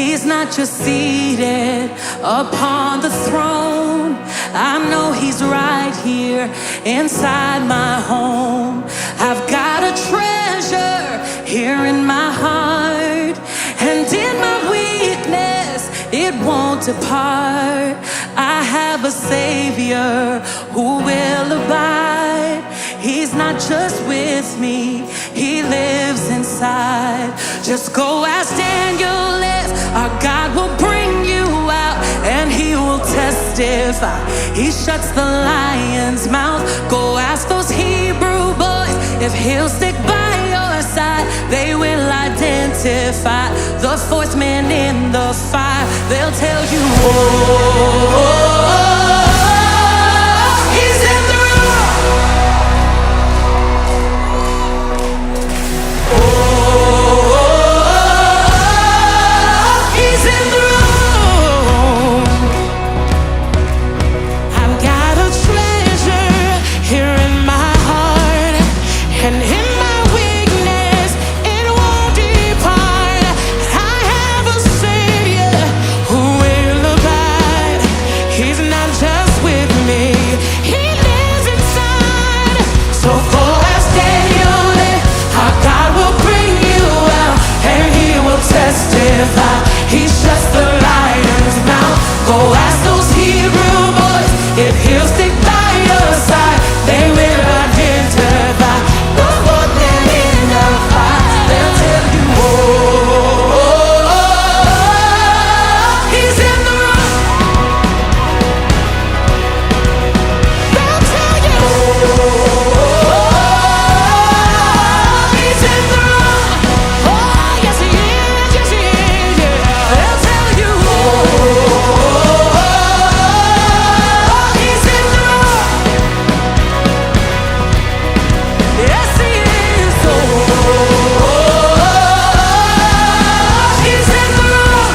He's not just seated upon the throne. I know he's right here inside my home. I've got a treasure here in my heart, and in my weakness it won't depart. I have a Savior who will abide. He's not just with me, he lives inside. Just go ask Daniel if our God will bring you out, and he will testify. He shuts the lion's mouth. Go ask those Hebrew boys if he'll stick by your side. They will identify the fourth man in the fire. They'll tell you, he's in the room. He's in the room. I've got a treasure here in my heart, and in my weakness it won't depart. I have a Savior who will abide. He's not just with me, he lives inside. So go ask Daniel if our God will bring you out, and he will testify. He shuts the lion's mouth. Go ask those Hebrew boys if he'll stick by your side. They will identify the fourth man in the fire. They'll tell you, he's in the room. They'll tell you, he's in the room. Oh, yes he is, yes he is, yeah. They'll tell you, he's in the room. Yes he is. He's in the room.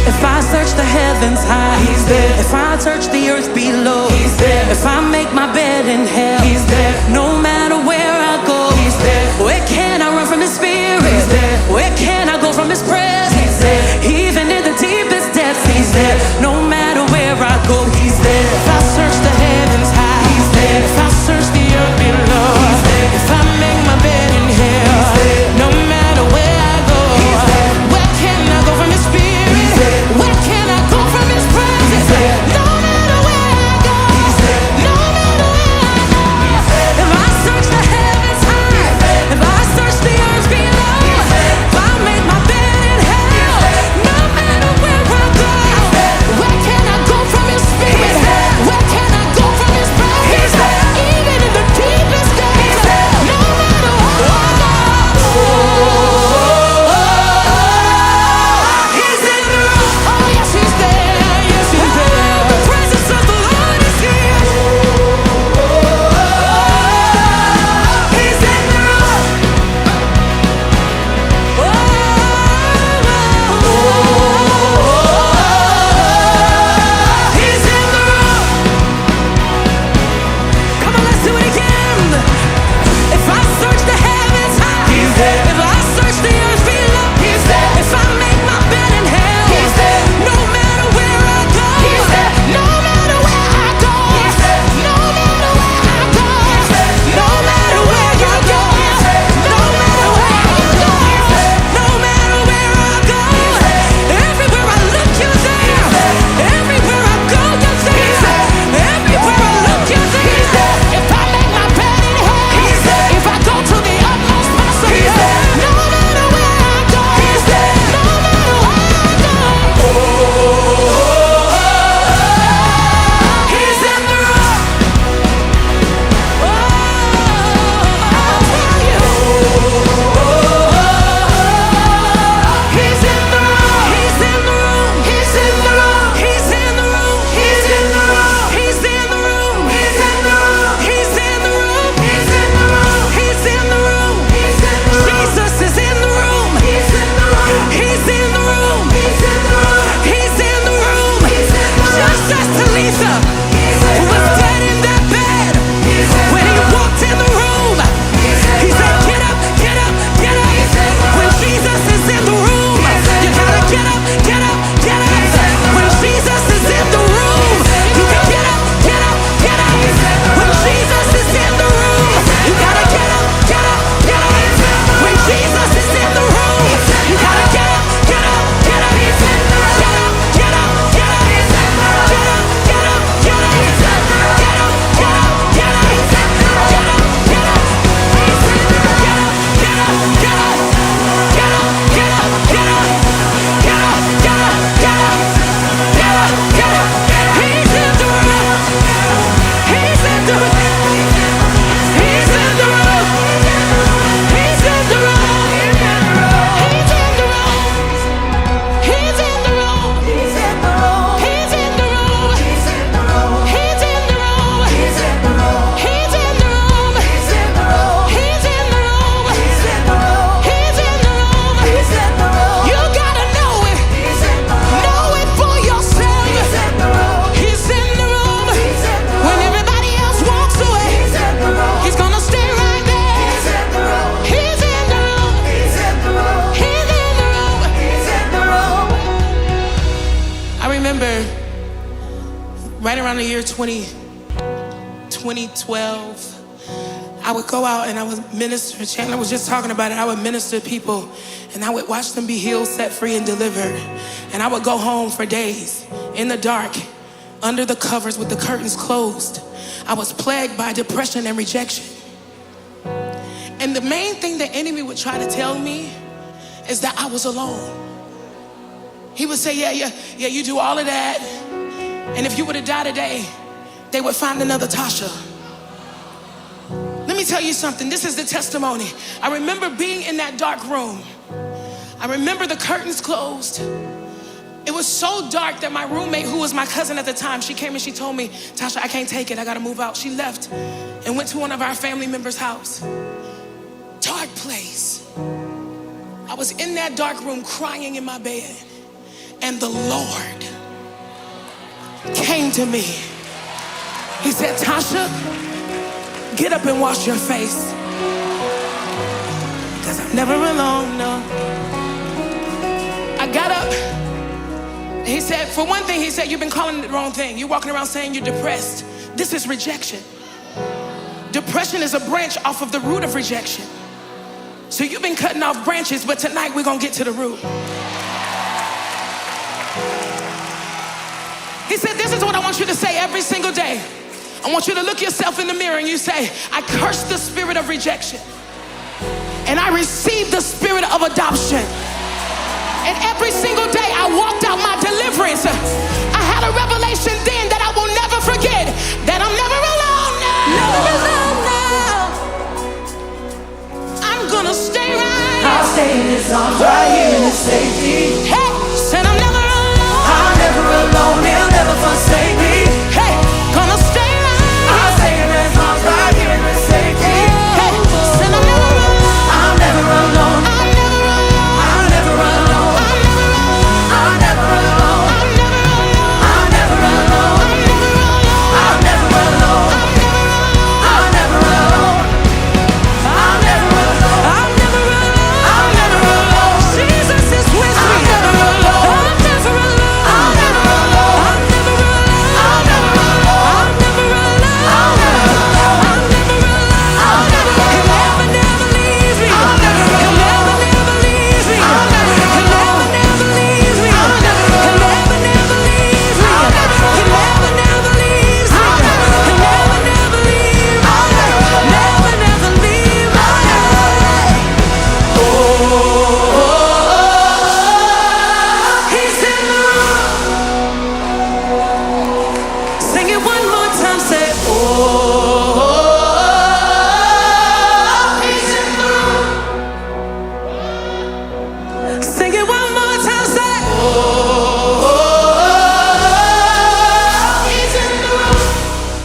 If I search the heavens high, he's there. If I search the earth below, he's there. If I make my bed in hell, he's there. No matter where I go, he's there. Where can I run from his spirit? He's there. Where can I go from his presence? He's there. Even in the deepest depths, he's there. No matter where I go, he's there. If I search the heavens high, he's there. If I search the earth below, he's there. If I make my bed in hell, he's there. No matter where I go, he's there. Where can I go from his spirit? He's there. Where can I go from his presence? He's there. No matter where I go, he's there. No matter where I go, he's there. If I search the heavens high, if I search the earth below, if I make my bed in hell, year 2012, I would go out and I would minister. Chandler was just talking about it. I would minister to people and I would watch them be healed, set free, and delivered. And I would go home for days in the dark, under the covers with the curtains closed. I was plagued by depression and rejection. And the main thing the enemy would try to tell me is that I was alone. He would say, yeah, you do all of that. And if you were to die today, they would find another Tasha. Let me tell you something. This is the testimony. I remember being in that dark room. I remember the curtains closed. It was so dark that my roommate, who was my cousin at the time, she came and she told me, Tasha, I can't take it. I got to move out. She left and went to one of our family members' house. Dark place. I was in that dark room crying in my bed. And the Lord came to me. He said, Tasha, get up and wash your face. Because I'm never alone, no. I got up. He said, for one thing, he said, you've been calling it the wrong thing. You're walking around saying you're depressed. This is rejection. Depression is a branch off of the root of rejection. So you've been cutting off branches, but tonight we're going to get to the root. He said, this is what I want you to say every single day. I want you to look yourself in the mirror and you say, I curse the spirit of rejection. And I receive the spirit of adoption. And every single day I walked out my deliverance. I had a revelation then that I will never forget, that I'm never alone now. Never alone now. I'm gonna stay right. I'll stay in His arms right here in His safety.